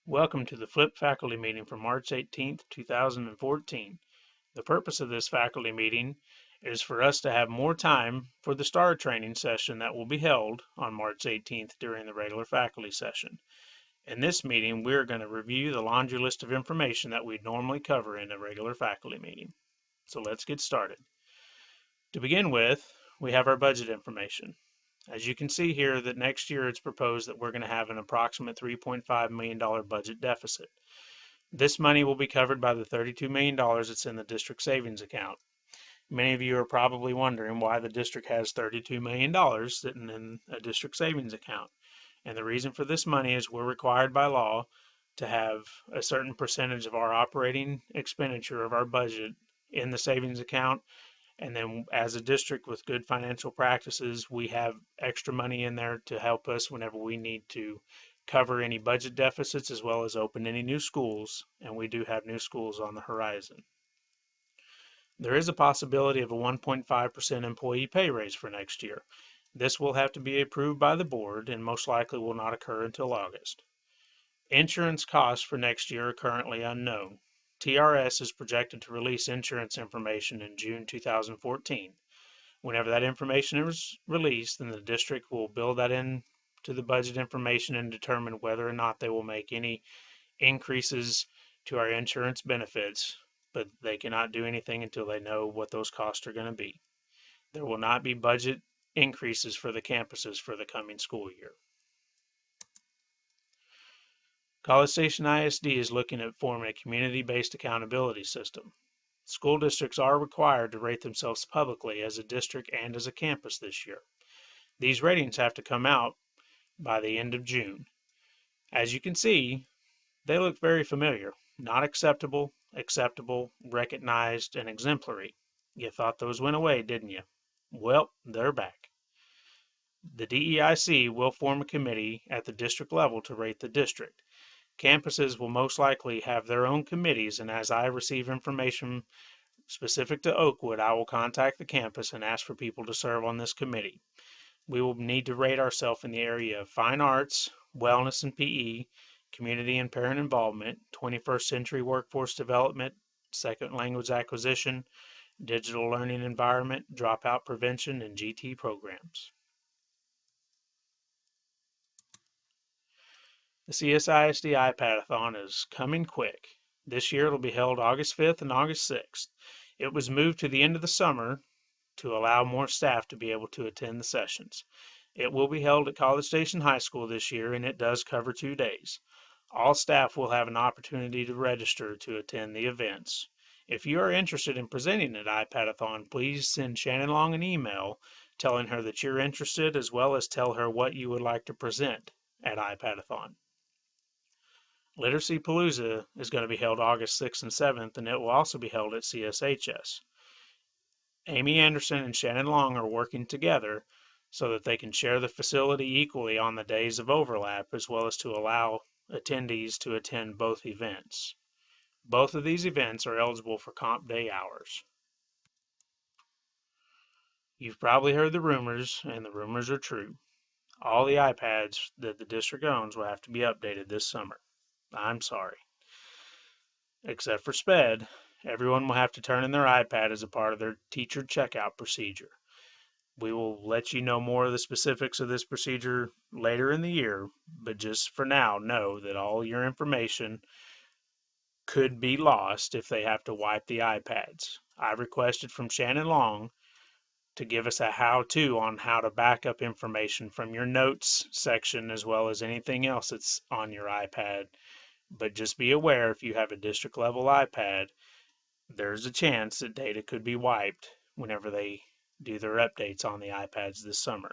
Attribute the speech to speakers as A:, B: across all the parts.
A: Welcome to the FLIP faculty meeting for March 18th, 2014. The purpose of this faculty meeting is for us to have more time for the STAR training session that will be held on March 18th during the regular faculty session. In this meeting, we're going to review the laundry list of information that we'd normally cover in a regular faculty meeting. So let's get started. To begin with, we have our budget information. As you can see here that next year it's proposed that we're going to have an approximate $3.5 million budget deficit. This money will be covered by the $32 million that's in the district savings account. Many of you are probably wondering why the district has $32 million sitting in a district savings account. And the reason for this money is we're required by law to have a certain percentage of our operating expenditure of our budget in the savings account. And then as a district with good financial practices, we have extra money in there to help us whenever we need to cover any budget deficits as well as open any new schools, and we do have new schools on the horizon. There is a possibility of a 1.5% employee pay raise for next year. This will have to be approved by the board and most likely will not occur until August. Insurance costs for next year are currently unknown. TRS is projected to release insurance information in June 2014. Whenever that information is released, then the district will build that in to the budget information and determine whether or not they will make any increases to our insurance benefits, but they cannot do anything until they know what those costs are going to be. There will not be budget increases for the campuses for the coming school year. College Station ISD is looking at forming a community-based accountability system. School districts are required to rate themselves publicly as a district and as a campus this year. These ratings have to come out by the end of June. As you can see, they look very familiar. Not acceptable, acceptable, recognized, and exemplary. You thought those went away, didn't you? Well, they're back. The DEIC will form a committee at the district level to rate the district. Campuses will most likely have their own committees, and as I receive information specific to Oakwood, I will contact the campus and ask for people to serve on this committee. We will need to rate ourselves in the area of fine arts, wellness and PE, community and parent involvement, 21st century workforce development, second language acquisition, digital learning environment, dropout prevention, and GT programs. The CSISD iPadathon is coming quick. This year it'll be held August 5th and August 6th. It was moved to the end of the summer to allow more staff to be able to attend the sessions. It will be held at College Station High School this year, and it does cover 2 days. All staff will have an opportunity to register to attend the events. If you are interested in presenting at iPadathon, please send Shannon Long an email telling her that you're interested, as well as tell her what you would like to present at iPadathon. Literacy Palooza is going to be held August 6th and 7th, and it will also be held at CSHS. Amy Anderson and Shannon Long are working together so that they can share the facility equally on the days of overlap, as well as to allow attendees to attend both events. Both of these events are eligible for comp day hours. You've probably heard the rumors, and the rumors are true. All the iPads that the district owns will have to be updated this summer. I'm sorry. Except for SPED, everyone will have to turn in their iPad as a part of their teacher checkout procedure. We will let you know more of the specifics of this procedure later in the year, but just for now, know that all your information could be lost if they have to wipe the iPads. I requested from Shannon Long to give us a how-to on how to back up information from your notes section as well as anything else that's on your iPad. But just be aware, if you have a district level iPad, there's a chance that data could be wiped whenever they do their updates on the iPads this summer.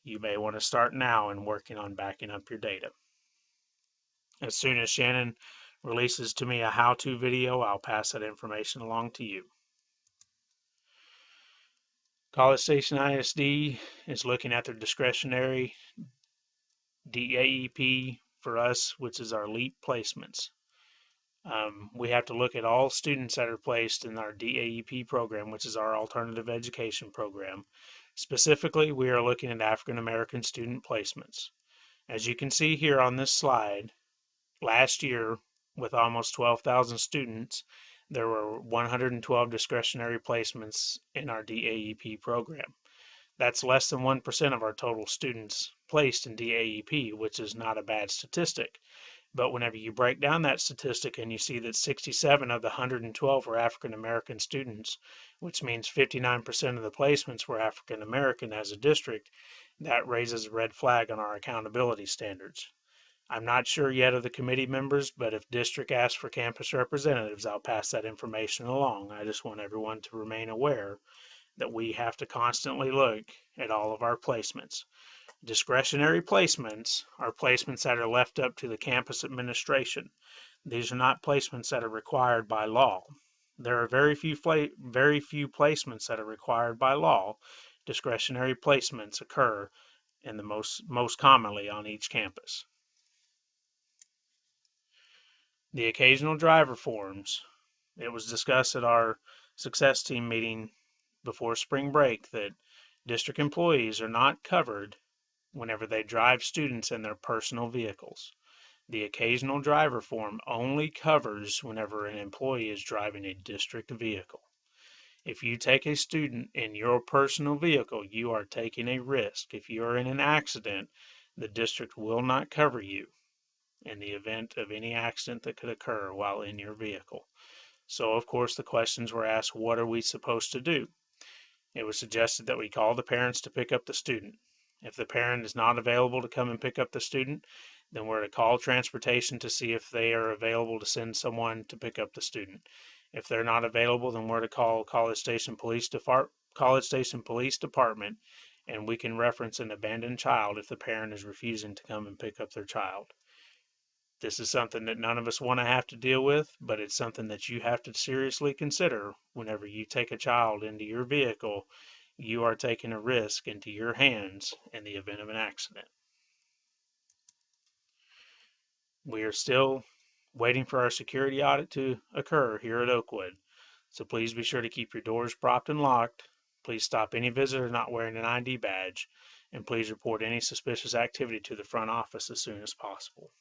A: You may want to start now and working on backing up your data. As soon as Shannon releases to me a how-to video, I'll pass that information along to you. College Station ISD is looking at their discretionary DAEP for us, which is our LEAP placements. We have to look at all students that are placed in our DAEP program, which is our alternative education program. Specifically, we are looking at African American student placements. As you can see here on this slide, last year, with almost 12,000 students, there were 112 discretionary placements in our DAEP program. That's less than 1% of our total students placed in DAEP, which is not a bad statistic. But whenever you break down that statistic and you see that 67 of the 112 were African American students, which means 59% of the placements were African American as a district, that raises a red flag on our accountability standards. I'm not sure yet of the committee members, but if district asks for campus representatives, I'll pass that information along. I just want everyone to remain aware that we have to constantly look at all of our placements. Discretionary placements are placements that are left up to the campus administration. These are not placements that are required by law. There are very few placements that are required by law. Discretionary placements occur in the most commonly on each campus. The occasional driver forms. It was discussed at our success team meeting before spring break that district employees are not covered whenever they drive students in their personal vehicles. The occasional driver form only covers whenever an employee is driving a district vehicle. If you take a student in your personal vehicle, you are taking a risk. If you are in an accident, the district will not cover you in the event of any accident that could occur while in your vehicle. So, of course, the questions were asked, what are we supposed to do? It was suggested that we call the parents to pick up the student. If the parent is not available to come and pick up the student, then we're to call transportation to see if they are available to send someone to pick up the student. If they're not available, then we're to call College Station Police Department, and we can reference an abandoned child if the parent is refusing to come and pick up their child. This is something that none of us want to have to deal with, but it's something that you have to seriously consider whenever you take a child into your vehicle. You are taking a risk into your hands in the event of an accident. We are still waiting for our security audit to occur here at Oakwood, so please be sure to keep your doors propped and locked. Please stop any visitor not wearing an ID badge, and please report any suspicious activity to the front office as soon as possible.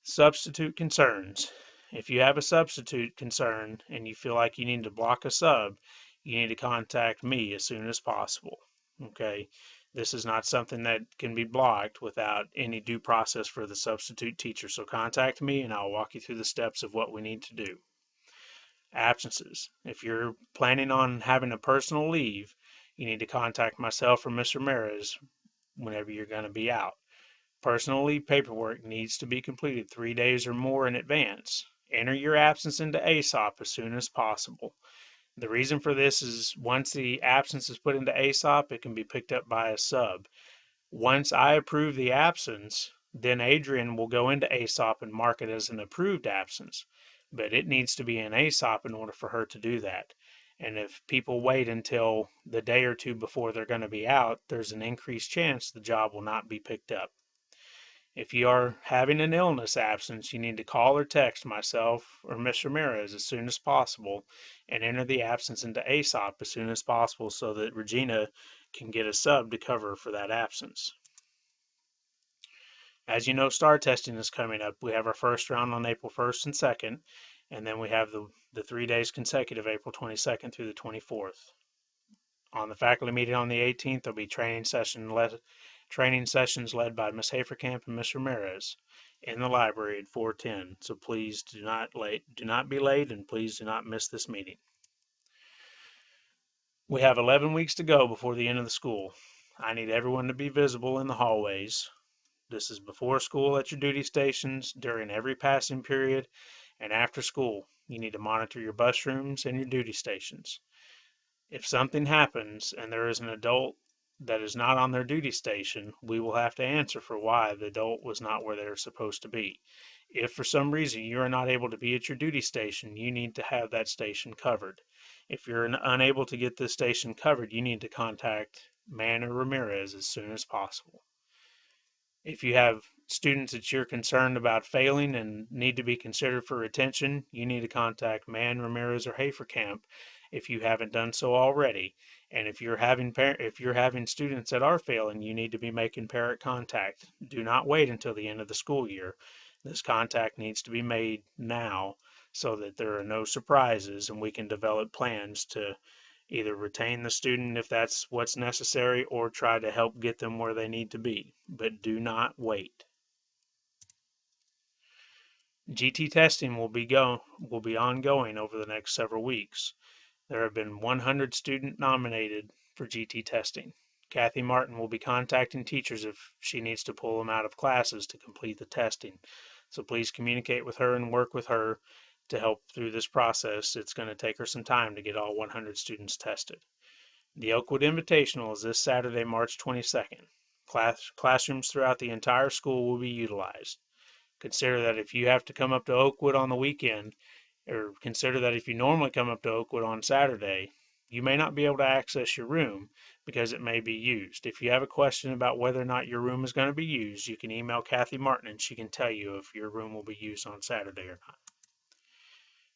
A: Substitute concerns. If you have a substitute concern and you feel like you need to block a sub, you need to contact me as soon as possible. Okay, this is not something that can be blocked without any due process for the substitute teacher. So contact me and I'll walk you through the steps of what we need to do. Absences. If you're planning on having a personal leave, you need to contact myself or Mr. Ramirez whenever you're going to be out. Personal leave paperwork needs to be completed 3 days or more in advance. Enter your absence into ASOP as soon as possible. The reason for this is once the absence is put into ASOP, it can be picked up by a sub. Once I approve the absence, then Adrian will go into ASOP and mark it as an approved absence. But it needs to be in ASOP in order for her to do that. And if people wait until the day or two before they're going to be out, there's an increased chance the job will not be picked up. If you are having an illness absence, you need to call or text myself or Mr. Ramirez as soon as possible and enter the absence into ASOP as soon as possible so that Regina can get a sub to cover for that absence. As you know, STAR testing is coming up. We have our first round on April 1st and 2nd, and then we have the 3 days consecutive, April 22nd through the 24th. On the faculty meeting on the 18th, there'll be training sessions led by Ms. Haferkamp and Mr. Ramirez in the library at 410. So please do not be late, and please do not miss this meeting. We have 11 weeks to go before the end of the school. I need everyone to be visible in the hallways. This is before school at your duty stations, during every passing period, and after school. You need to monitor your bus rooms and your duty stations. If something happens and there is an adult that is not on their duty station, we will have to answer for why the adult was not where they're supposed to be. If for some reason you are not able to be at your duty station, you need to have that station covered. If you're unable to get this station covered, you need to contact Mann or Ramirez as soon as possible. If you have students that you're concerned about failing and need to be considered for retention, you need to contact Mann, Ramirez, or Haferkamp if you haven't done so already. And if you're having students that are failing, you need to be making parent contact. Do not wait until the end of the school year. This contact needs to be made now so that there are no surprises and we can develop plans to either retain the student if that's what's necessary or try to help get them where they need to be. But do not wait. GT testing will be ongoing over the next several weeks. There have been 100 students nominated for GT testing. Kathy Martin will be contacting teachers if she needs to pull them out of classes to complete the testing. So please communicate with her and work with her to help through this process. It's going to take her some time to get all 100 students tested. The Oakwood Invitational is this Saturday, March 22nd. Classrooms throughout the entire school will be utilized. Consider that if you have to come up to Oakwood on the weekend, or consider that if you normally come up to Oakwood on Saturday, you may not be able to access your room because it may be used. If you have a question about whether or not your room is going to be used, you can email Kathy Martin and she can tell you if your room will be used on Saturday or not.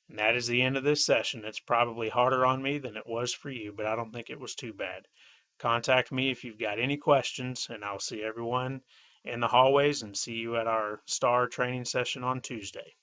A: And that is the end of this session. It's probably harder on me than it was for you, but I don't think it was too bad. Contact me if you've got any questions, and I'll see everyone in the hallways and see you at our STAR training session on Tuesday.